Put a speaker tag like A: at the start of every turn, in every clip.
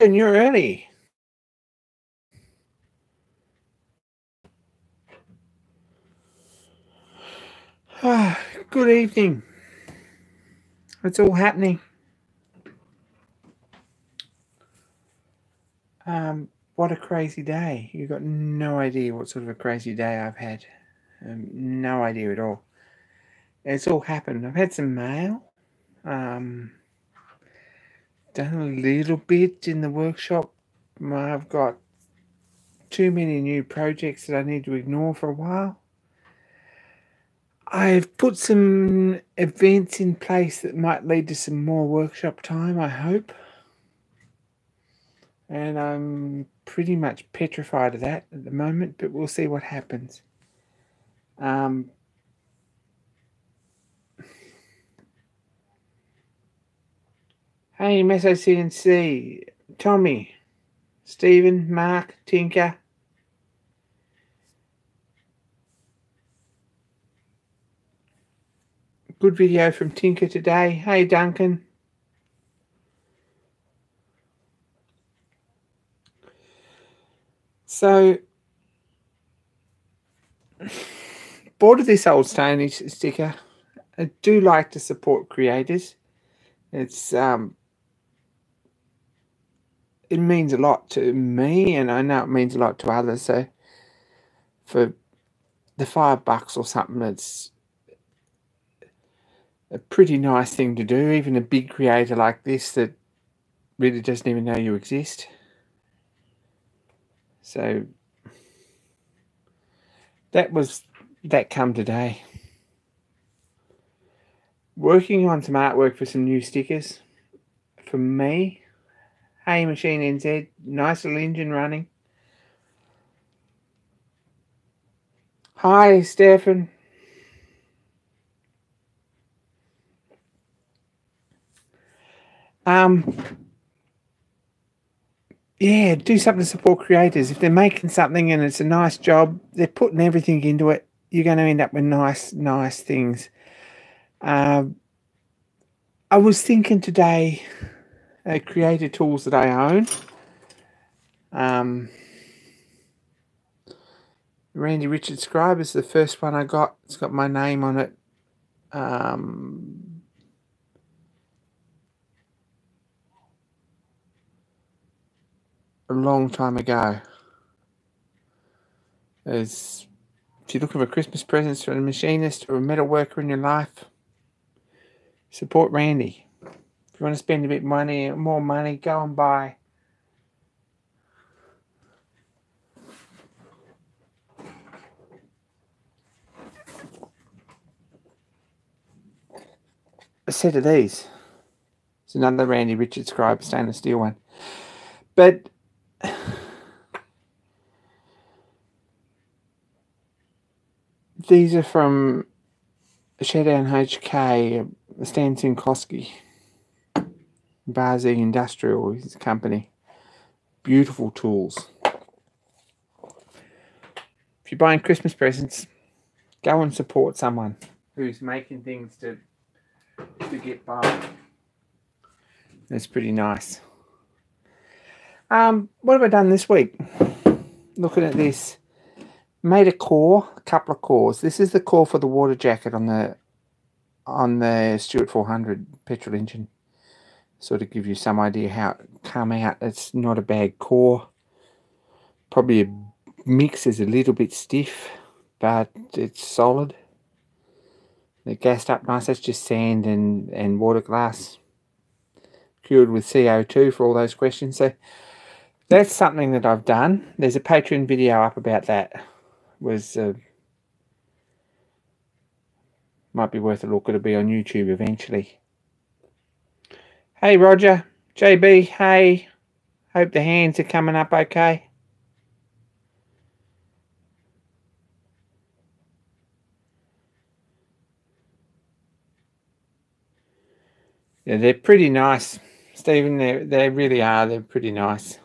A: And you're early. Good evening. It's all happening. What a crazy day. You've got no idea what sort of a crazy day I've had. No idea at all. It's all happened. I've had some mail. Um, done a little bit in the workshop. I've got too many new projects that I need to ignore for a while. I've put some events in place that might lead to some more workshop time, I hope. And I'm pretty much petrified of that at the moment, but we'll see what happens. Hey, Meso CNC, Tommy, Stephen, Mark, Tinker. Good video from Tinker today. Hey, Duncan. So, bored of this old Stone sticker. I do like to support creators. It means a lot to me, and I know it means a lot to others. So, for the $5 or something, it's a pretty nice thing to do. Even a big creator like this that really doesn't even know you exist. So that come today. Working on some artwork for some new stickers for me. Hey, Machine NZ, nice little engine running. Hi, Stefan. Yeah, do something to support creators. If they're making something and it's a nice job, they're putting everything into it. You're going to end up with nice things. I was thinking today, creator tools that I own. Randy Richard Scribe is the first one I got. It's got my name on it. A long time ago. If you're looking for Christmas presents for a machinist or a metal worker in your life, support Randy. If you want to spend a bit more money, go and buy a set of these. It's another Randy Richard Scribe stainless steel one. But these are from Showdown HK, Stan Sinkowski, Barzy Industrial, his company. Beautiful tools. If you're buying Christmas presents, go and support someone who's making things to get by. That's pretty nice. What have I done this week? Looking at this, made a couple of cores. This is the core for the water jacket on the Stuart 400 petrol engine. Sort of give you some idea how it come out. It's not a bad core. Probably a mix is a little bit stiff, but it's solid. They're gassed up nice. That's just sand and water glass cured with CO2 for all those questions. So that's something that I've done. There's a Patreon video up about that. Might be worth a look. It'll be on YouTube eventually. Hey Roger, JB, hey. Hope the hands are coming up okay. Yeah, they're pretty nice, Stephen. They really are. They're pretty nice.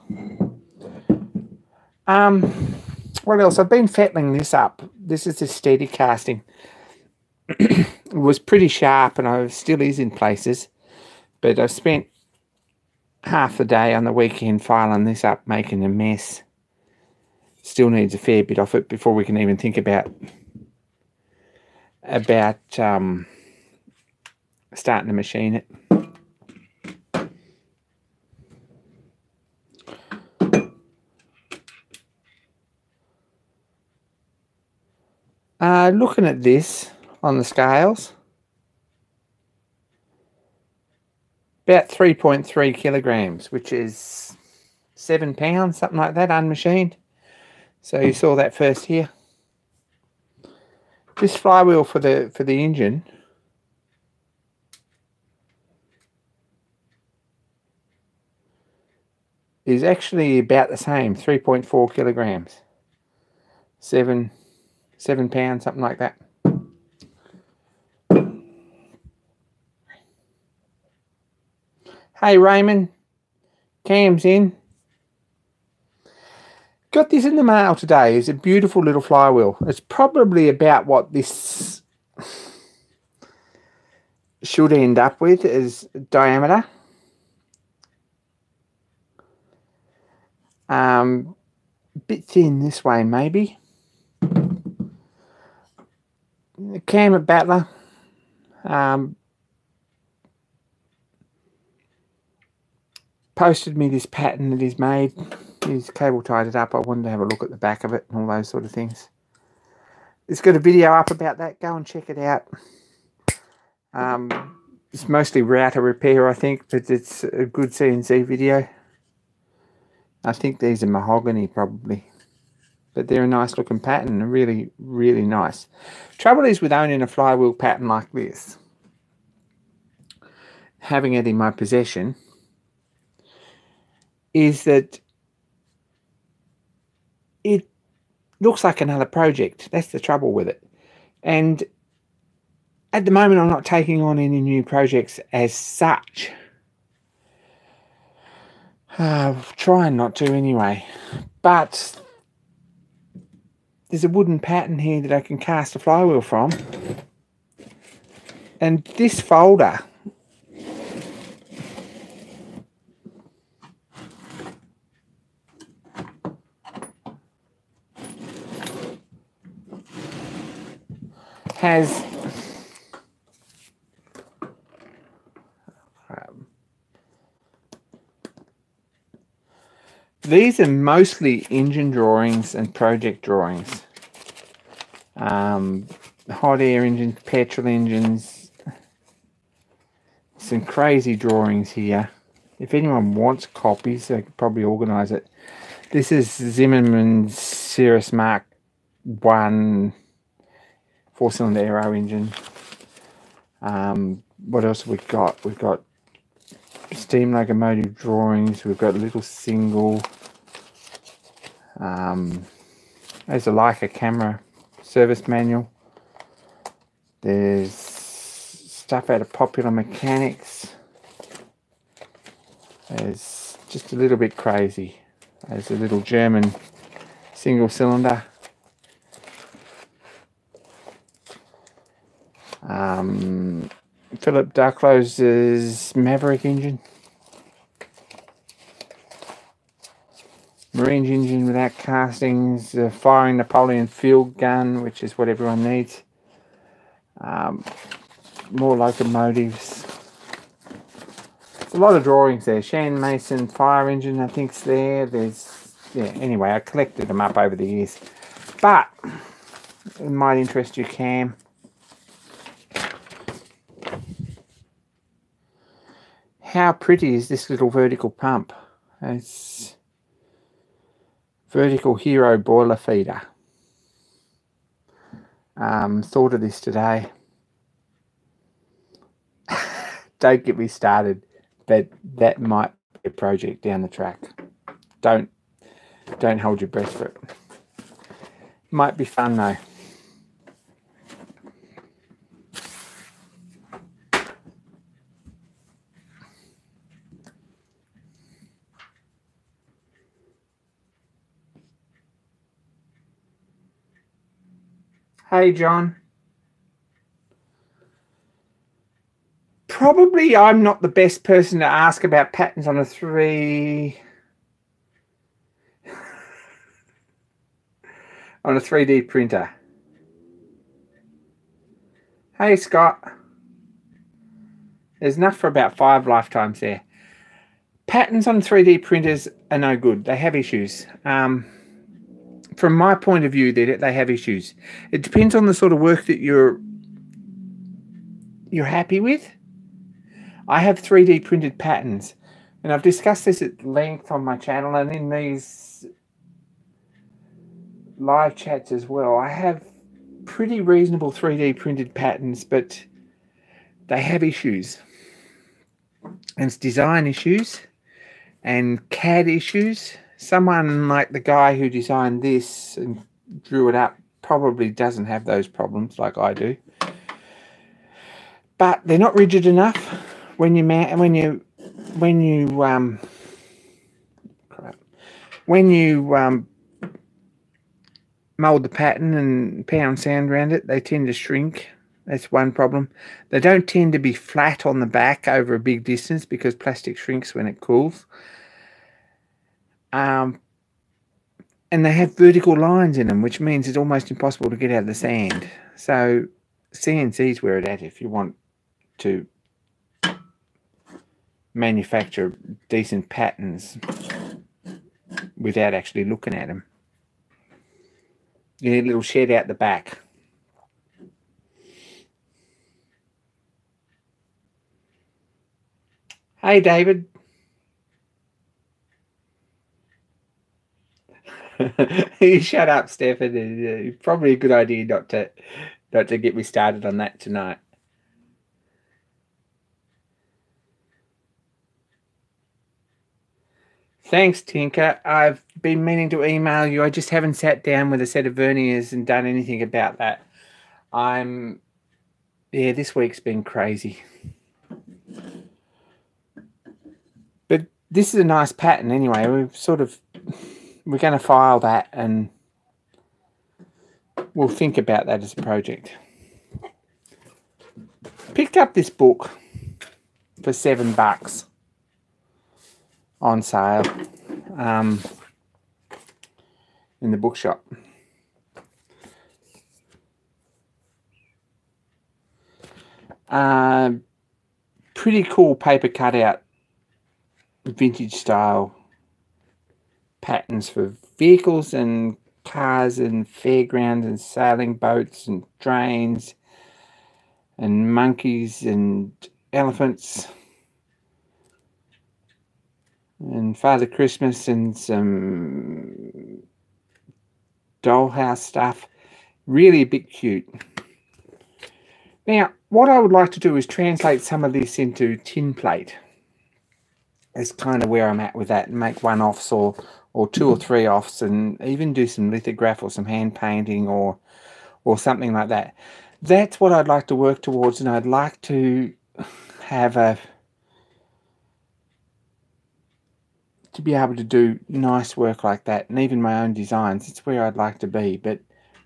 A: What else? I've been fettling this up. This is a steady casting. It was pretty sharp, and it still is in places. But I've spent half the day on the weekend filing this up, making a mess. Still needs a fair bit off it before we can even think about starting to machine it. Looking at this on the scales, about 3.3 kilograms, which is 7 pounds, something like that, unmachined. So you saw that first here. This flywheel for the engine is actually about the same, 3.4 kilograms, 7 pounds, something like that. Hey Raymond, Cam's in. Got this in the mail today. It's a beautiful little flywheel. It's probably about what this should end up with as diameter. A bit thin this way maybe. Cam at Battler. Posted me this pattern that he's made. He's cable tied it up. I wanted to have a look at the back of it and all those sort of things. It's got a video up about that. Go and check it out. It's mostly router repair, I think, but it's a good CNC video. I think these are mahogany probably, but they're a nice looking pattern. Really, really nice. Trouble is with owning a flywheel pattern like this, having it in my possession, is that it looks like another project. That's the trouble with it. And at the moment, I'm not taking on any new projects as such. Trying not to anyway. But there's a wooden pattern here that I can cast a flywheel from. And this folder has these are mostly engine drawings and project drawings. Hot air engines, petrol engines, some crazy drawings here. If anyone wants copies, they could probably organise it. This is Zimmermann's Cirrus Mark 1 4-cylinder aero engine. What else have we got? We've got steam locomotive drawings. We've got a little single. There's a Leica camera service manual. There's stuff out of Popular Mechanics. There's just a little bit crazy. There's a little German single cylinder. Philip Duclos' Maverick engine. Marine engine without castings. Firing Napoleon field gun, which is what everyone needs. More locomotives. There's a lot of drawings there. Shan Mason fire engine, I think, is there. There's, yeah, anyway, I collected them up over the years. But it might interest you, Cam. How pretty is this little vertical pump? It's Vertical Hero boiler feeder. Thought of this today. Don't get me started, but that might be a project down the track. Don't hold your breath for it. Might be fun though. Hey John. Probably I'm not the best person to ask about patterns on a 3D printer. Hey, Scott. There's enough for about 5 lifetimes there. Patterns on 3D printers are no good. They have issues. From my point of view, they have issues. It depends on the sort of work that you're happy with. I have 3D printed patterns, and I've discussed this at length on my channel and in these live chats as well. I have pretty reasonable 3D printed patterns, but they have issues. And it's design issues and CAD issues. Someone like the guy who designed this and drew it up probably doesn't have those problems like I do. But they're not rigid enough when you mold the pattern and pound sand around it, they tend to shrink. That's one problem. They don't tend to be flat on the back over a big distance because plastic shrinks when it cools. And they have vertical lines in them, which means it's almost impossible to get out of the sand. So CNC is where it's at if you want to manufacture decent patterns without actually looking at them. You need a little shed out the back. Hey, David. You shut up, Stefan. Probably a good idea not to get me started on that tonight. Thanks, Tinker. I've been meaning to email you. I just haven't sat down with a set of verniers and done anything about that. Yeah, this week's been crazy. But this is a nice pattern anyway. We're going to file that and we'll think about that as a project. Picked up this book for $7 on sale in the bookshop. Pretty cool paper cutout, vintage style patterns for vehicles and cars and fairgrounds and sailing boats and trains and monkeys and elephants and Father Christmas and some dollhouse stuff. Really a bit cute. Now, what I would like to do is translate some of this into tin plate. That's kind of where I'm at with that, and make one-offs or 2 or 3 offs, and even do some lithograph or some hand painting or something like that. That's what I'd like to work towards, and I'd like to have to be able to do nice work like that, and even my own designs. It's where I'd like to be, but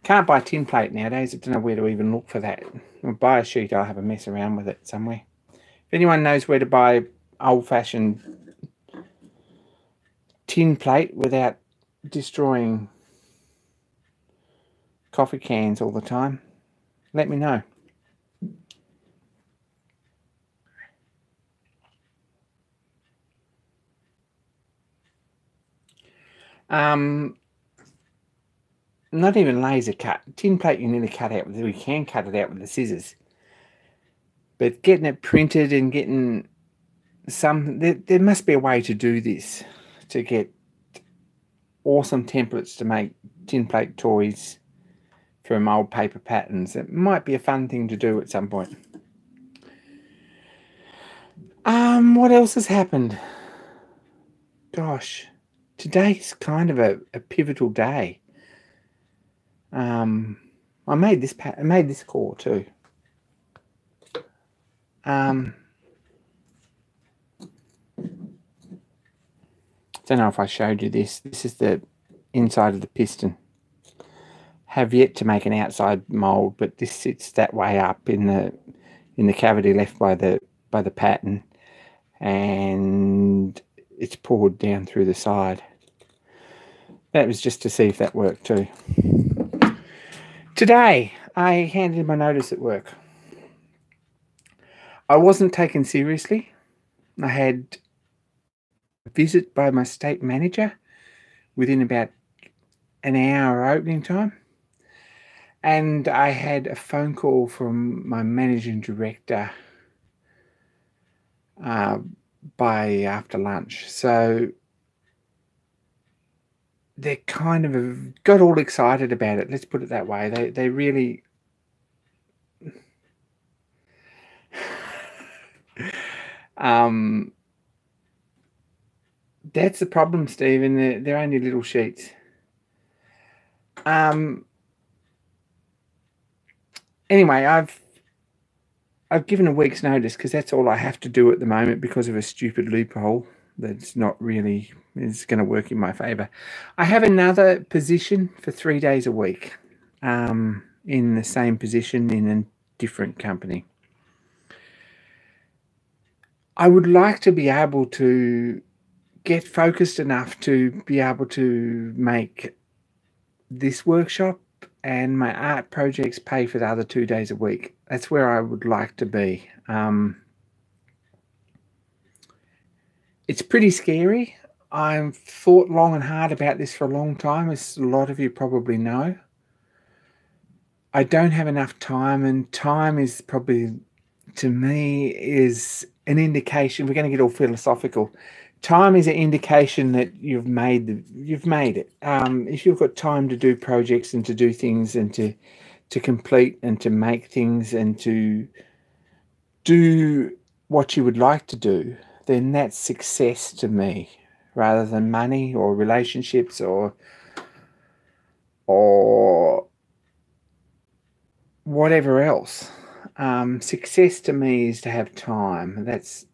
A: can't buy tin plate nowadays. I don't know where to even look for that. I'll buy a sheet, I'll have a mess around with it somewhere. If anyone knows where to buy old-fashioned tin plate without destroying coffee cans all the time, let me know. Not even laser cut. Tin plate you nearly cut out. We can cut it out with the scissors. But getting it printed and getting some... There must be a way to do this, to get awesome templates to make tin plate toys from old paper patterns. It might be a fun thing to do at some point. What else has happened? Gosh, today's kind of a pivotal day. I made this core too. Don't know if I showed you this. This is the inside of the piston. Have yet to make an outside mold, but this sits that way up in the cavity left by the by the pattern, and it's poured down through the side. That was just to see if that worked too. Today, I handed in my notice at work. I wasn't taken seriously. I had a visit by my state manager within about an hour opening time. And I had a phone call from my managing director by after lunch. So they kind of got all excited about it. Let's put it that way. They really... that's the problem, Stephen. They're only little sheets. Anyway, I've given a week's notice because that's all I have to do at the moment because of a stupid loophole that's not really is going to work in my favour. I have another position for 3 days a week in the same position in a different company. I would like to be able to get focused enough to be able to make this workshop and my art projects pay for the other 2 days a week. That's where I would like to be. It's pretty scary. I've thought long and hard about this for a long time, as a lot of you probably know. I don't have enough time, and time is probably, to me, is an indication. We're going to get all philosophical. Time is an indication that you've made it. If you've got time to do projects and to do things and to complete and to make things and to do what you would like to do, then that's success to me, rather than money or relationships or whatever else. Success to me is to have time. That's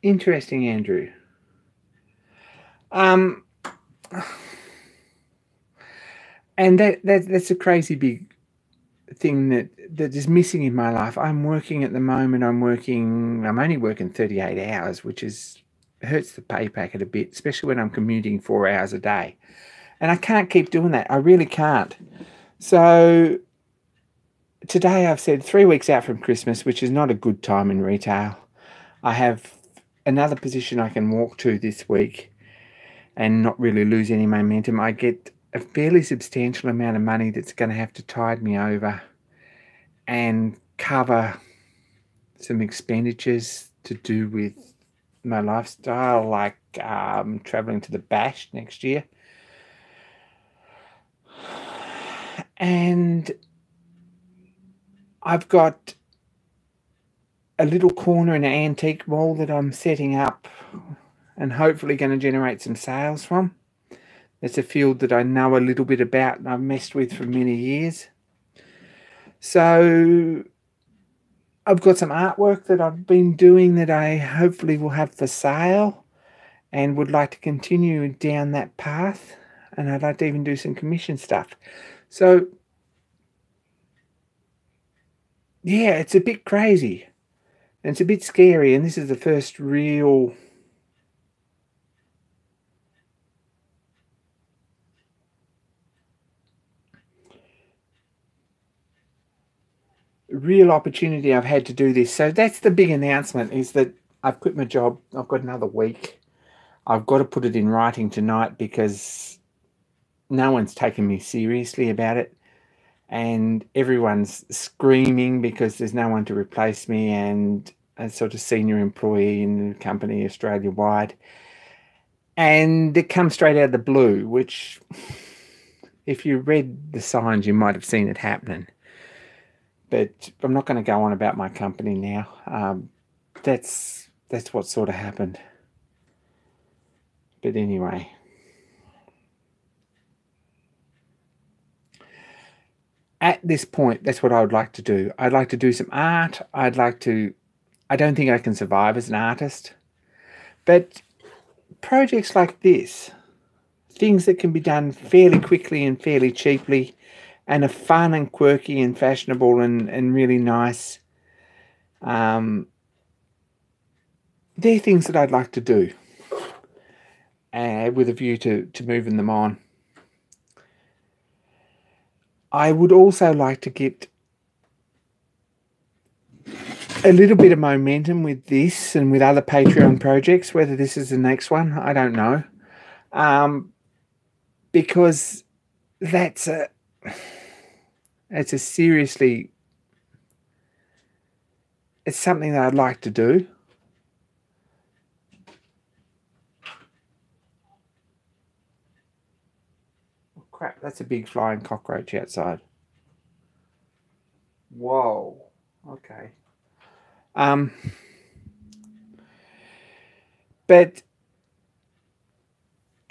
A: interesting, Andrew. And that's a crazy big thing that is missing in my life. I'm working at the moment. I'm only working 38 hours, which hurts the pay packet a bit, especially when I'm commuting 4 hours a day. And I can't keep doing that. I really can't. So today I've said 3 weeks out from Christmas, which is not a good time in retail. I have another position I can walk to this week and not really lose any momentum. I get a fairly substantial amount of money that's going to have to tide me over and cover some expenditures to do with my lifestyle, like traveling to the Bash next year. And I've got a little corner in an antique mall that I'm setting up and hopefully going to generate some sales from. It's a field that I know a little bit about and I've messed with for many years. So I've got some artwork that I've been doing that I hopefully will have for sale and would like to continue down that path. And I'd like to even do some commission stuff. So yeah, it's a bit crazy and it's a bit scary. And this is the first real opportunity I've had to do this. So that's the big announcement, is that I've quit my job. I've got another week. I've got to put it in writing tonight because no one's taken me seriously about it. And everyone's screaming because there's no one to replace me, and a sort of senior employee in the company Australia-wide. And it comes straight out of the blue, which if you read the signs, you might have seen it happening. But I'm not going to go on about my company now. That's what sort of happened. But anyway. At this point, that's what I would like to do. I'd like to do some art. I don't think I can survive as an artist. But projects like this, things that can be done fairly quickly and fairly cheaply and are fun and quirky and fashionable and really nice. They're things that I'd like to do with a view to moving them on. I would also like to get a little bit of momentum with this and with other Patreon projects. Whether this is the next one, I don't know. Because it's a seriously, it's something that I'd like to do. Oh, crap, that's a big flying cockroach outside. Whoa. Okay. But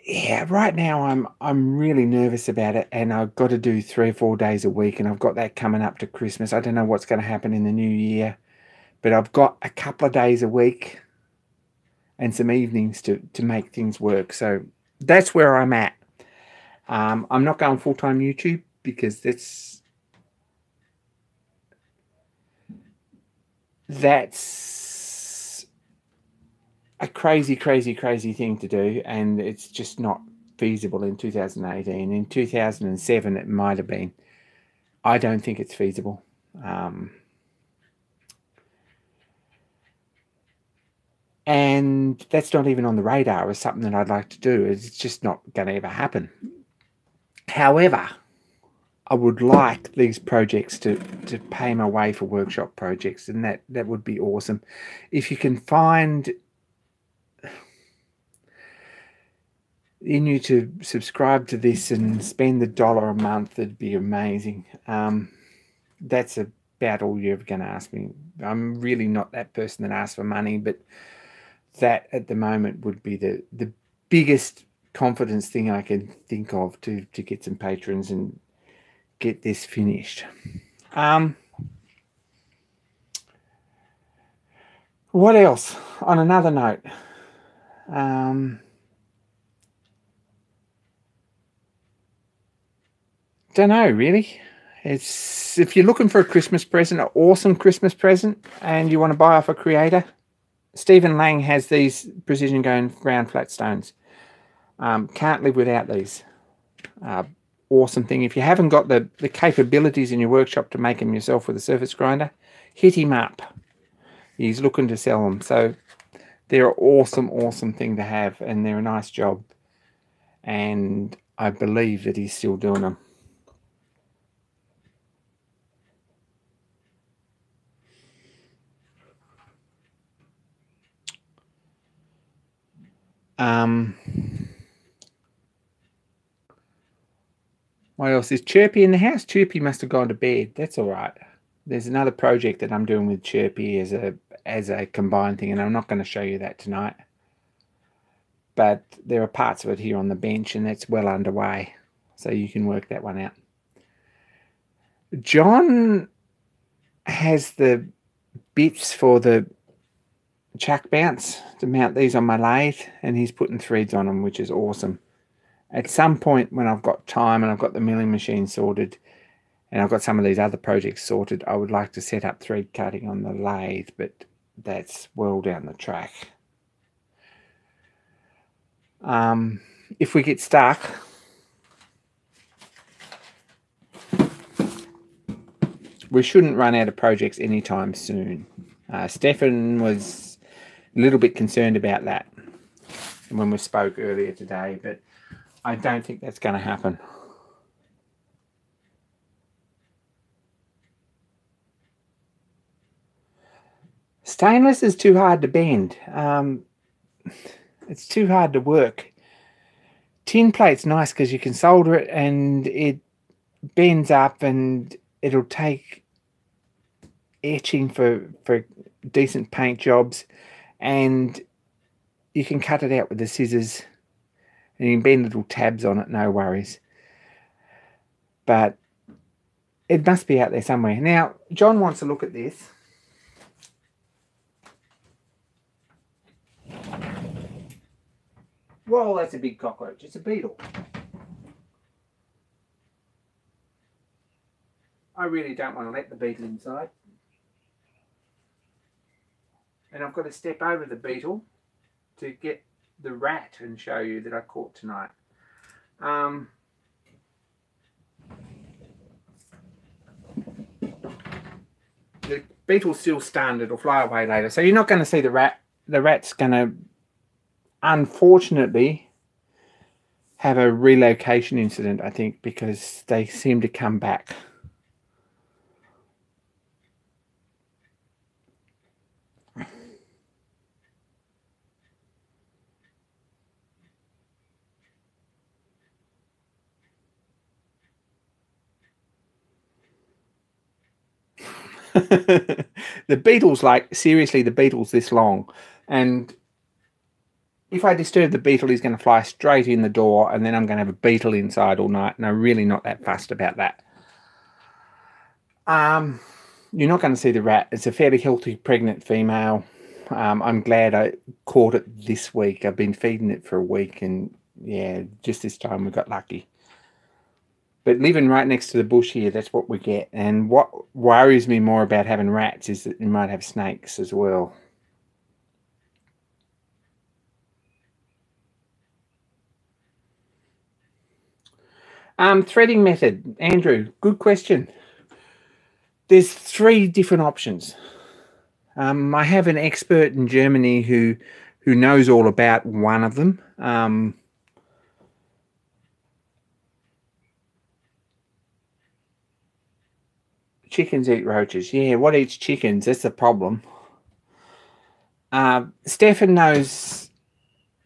A: yeah, right now I'm really nervous about it, and I've got to do 3 or 4 days a week, and I've got that coming up to Christmas. I don't know what's going to happen in the new year, but I've got a couple of days a week and some evenings to make things work. So that's where I'm at. I'm not going full-time YouTube because that's a crazy thing to do, and it's just not feasible in 2018. In 2007 it might have been. I don't think it's feasible. And that's not even on the radar as something that I'd like to do. It's just not going to ever happen. However, I would like these projects to pay my way for workshop projects, and that would be awesome. If you can find in you to subscribe to this and spend $1 a month, it'd be amazing. That's about all you're ever going to ask me. I'm really not that person that asks for money, but that at the moment would be the biggest confidence thing I can think of to get some patrons and get this finished. What else? On another note, don't know really. It's, if you're looking for a Christmas present, an awesome Christmas present, and you want to buy off a creator, Stephen Lang has these precision going round flat stones. Can't live without these. Awesome thing. If you haven't got the capabilities in your workshop to make them yourself with a surface grinder, hit him up. He's looking to sell them. So they're an awesome thing to have, and they're a nice job. And I believe that he's still doing them. What else? Is Chirpy in the house? Chirpy must have gone to bed. That's all right. There's another project that I'm doing with Chirpy as a combined thing, and I'm not going to show you that tonight. But there are parts of it here on the bench, and that's well underway, so you can work that one out. John has the bits for the chuck bounce to mount these on my lathe, and he's putting threads on them, which is awesome. At some point when I've got time and I've got the milling machine sorted and I've got some of these other projects sorted, I would like to set up thread cutting on the lathe, but that's well down the track. If we get stuck, we shouldn't run out of projects anytime soon. Stefan was a little bit concerned about that when we spoke earlier today, but I don't think that's going to happen. Stainless is too hard to bend. It's too hard to work. Tin plate's nice because you can solder it and it bends up, and it'll take etching for decent paint jobs, and you can cut it out with the scissors. And you can bend little tabs on it, no worries. But it must be out there somewhere. Now, John wants to look at this. Well, that's a big cockroach. It's a beetle. I really don't want to let the beetle inside. And I've got to step over the beetle to get the rat and show you that I caught tonight. The beetle's still stunned. It'll fly away later. So you're not going to see the rat. The rat's going to, unfortunately, have a relocation incident, I think, because they seem to come back. The beetle's like, seriously, the beetle's this long, and if I disturb the beetle, he's going to fly straight in the door, and then I'm going to have a beetle inside all night, and I'm really not that fussed about that. You're not going to see the rat. It's a fairly healthy pregnant female. I'm glad I caught it this week. I've been feeding it for a week, and yeah, just this time we got lucky. But living right next to the bush here, that's what we get. And what worries me more about having rats is that you might have snakes as well. Threading method. Andrew, good question. There's 3 different options. I have an expert in Germany who knows all about one of them. Chickens eat roaches. Yeah, what eats chickens? That's the problem. Stefan knows,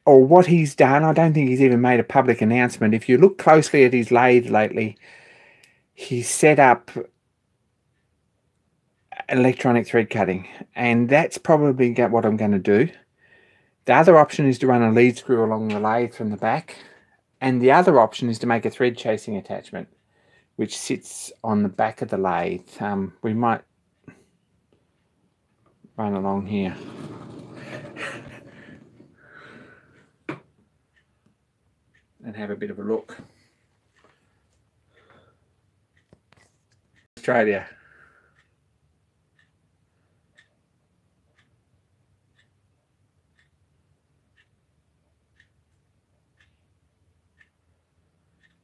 A: or what he's done. I don't think he's even made a public announcement. If you look closely at his lathe lately, he's set up electronic thread cutting, and that's probably what I'm going to do. The other option is to run a lead screw along the lathe from the back, and the other option is to make a thread chasing attachment which sits on the back of the lathe. We might run along here. And have a bit of a look. Australia.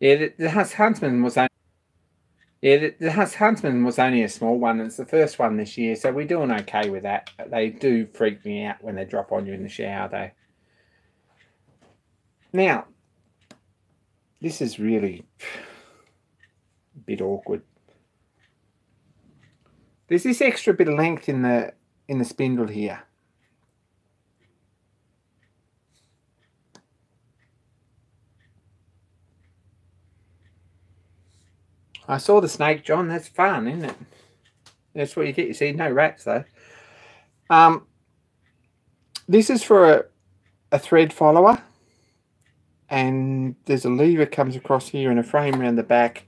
A: Yeah, the Huntsman was only, the Huntsman was only a small one. It's the first one this year, so we're doing okay with that. They do freak me out when they drop on you in the shower, though. Now, this is really a bit awkward. There's this extra bit of length in the spindle here. I saw the snake, John. That's fun, isn't it? That's what you get. You see, no rats though. This is for a thread follower, and there's a lever comes across here and a frame around the back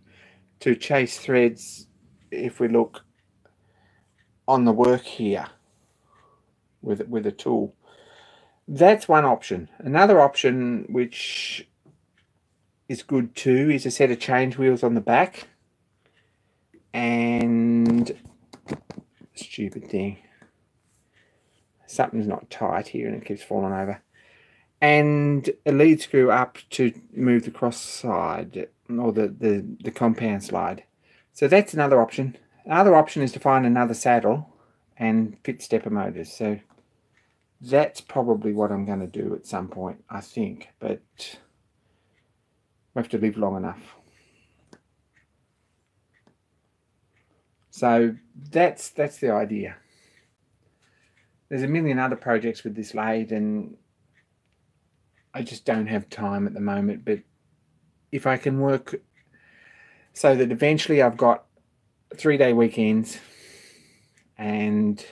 A: to chase threads. If we look on the work here with a tool, that's one option. Another option, which is good too, is a set of change wheels on the back. And stupid thing, something's not tight here and it keeps falling over, and a lead screw up to move the cross side or the compound slide. So that's another option. Another option is to find another saddle and fit stepper motors. So that's probably what I'm going to do at some point, I think, but we have to live long enough. So that's the idea. There's a million other projects with this lathe, and I just don't have time at the moment. But if I can work so that eventually I've got 3-day weekends, and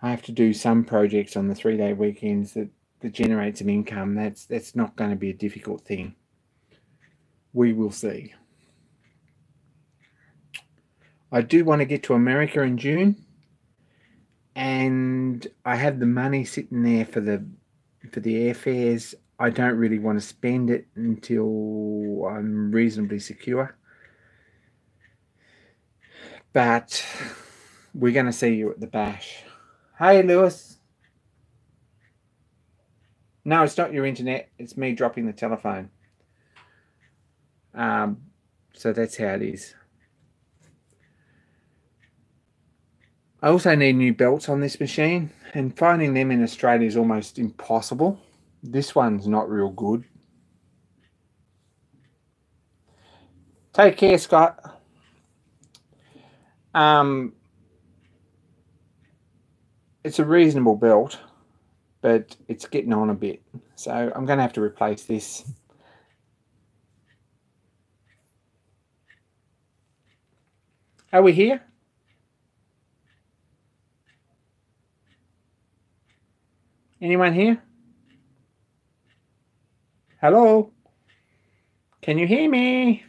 A: I have to do some projects on the 3-day weekends that generate some income, that's not going to be a difficult thing. We will see. I do want to get to America in June, and I have the money sitting there for the for the airfares. I don't really want to spend it until I'm reasonably secure. But we're going to see you at the bash. Hey, Lewis. No, it's not your internet. It's me dropping the telephone. So that's how it is. I also need new belts on this machine, and finding them in Australia is almost impossible. This one's not real good. Take care, Scott. It's a reasonable belt, but it's getting on a bit. So I'm going to have to replace this. Are we here? Anyone here? Hello? Can you hear me?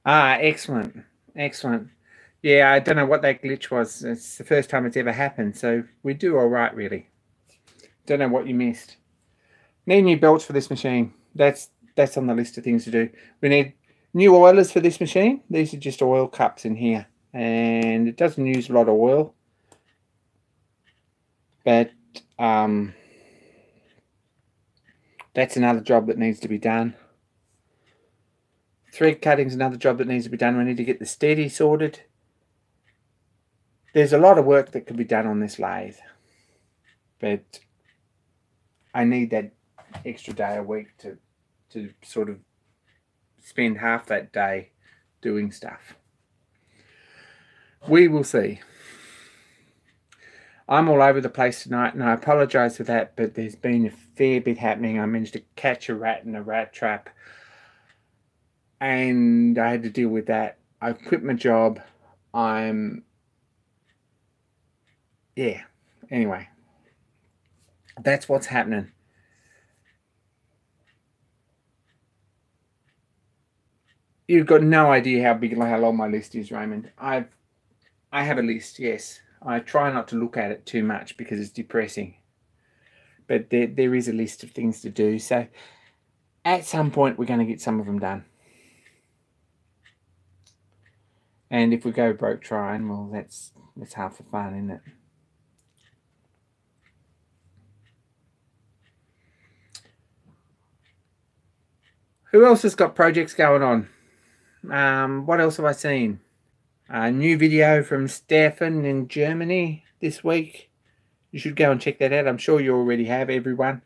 A: Ah, excellent. Excellent. Yeah, I don't know what that glitch was. It's the first time it's ever happened, so we do all right, really. Don't know what you missed. Need new belts for this machine. That's on the list of things to do. We need new oilers for this machine. These are just oil cups in here, and it doesn't use a lot of oil, but that's another job that needs to be done. Thread cutting is another job that needs to be done. We need to get the steady sorted. There's a lot of work that could be done on this lathe, but I need that extra day a week to sort of spend half that day doing stuff. We will see. I'm all over the place tonight, and I apologize for that, but there's been a fair bit happening. I managed to catch a rat in a rat trap, and I had to deal with that. I quit my job. Yeah, anyway, that's what's happening. You've got no idea how long my list is, Raymond. I have a list, yes. I try not to look at it too much because it's depressing. But there is a list of things to do. So at some point, we're going to get some of them done. And if we go broke trying, well, that's half the fun, isn't it? Who else has got projects going on? What else have I seen? A new video from Stefan in Germany this week. You should go and check that out. I'm sure you already have, everyone.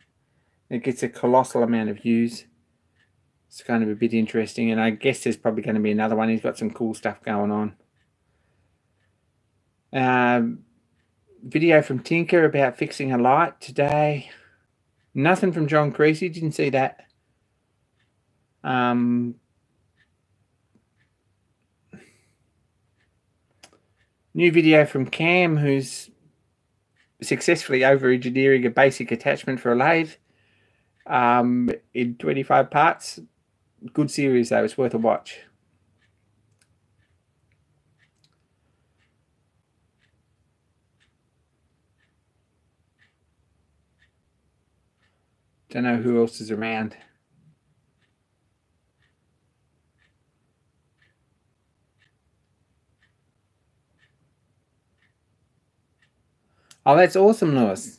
A: It gets a colossal amount of views. It's kind of a bit interesting, and I guess there's probably going to be another one. He's got some cool stuff going on. Video from Tinker about fixing a light today. Nothing from John Creasy. Didn't see that. New video from Cam, who's successfully over-engineering a basic attachment for a lathe in 25 parts. Good series, though. It's worth a watch. Don't know who else is around. Oh, that's awesome, Lewis.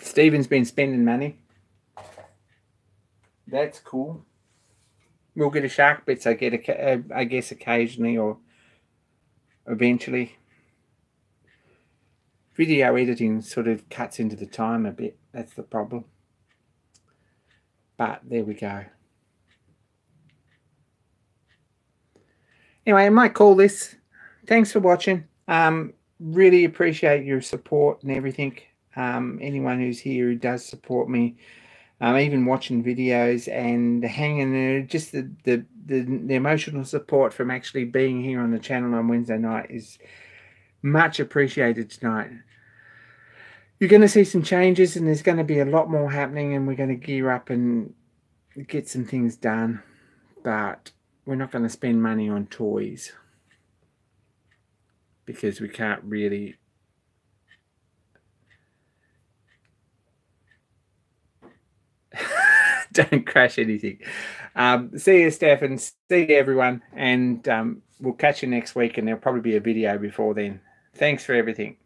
A: Stephen's been spending money. That's cool. We'll get a Shark Bits, I guess, occasionally or eventually. Video editing sort of cuts into the time a bit. That's the problem. But there we go. Anyway, I might call this. Thanks for watching. Really appreciate your support and everything. Anyone who's here who does support me, even watching videos and hanging there, just the emotional support from actually being here on the channel on Wednesday night is much appreciated tonight. you're going to see some changes, and there's going to be a lot more happening, and we're going to gear up and get some things done. But we're not going to spend money on toys because we can't really. Don't crash anything. See you, Stefan. See you, everyone. And we'll catch you next week, and there'll probably be a video before then. Thanks for everything.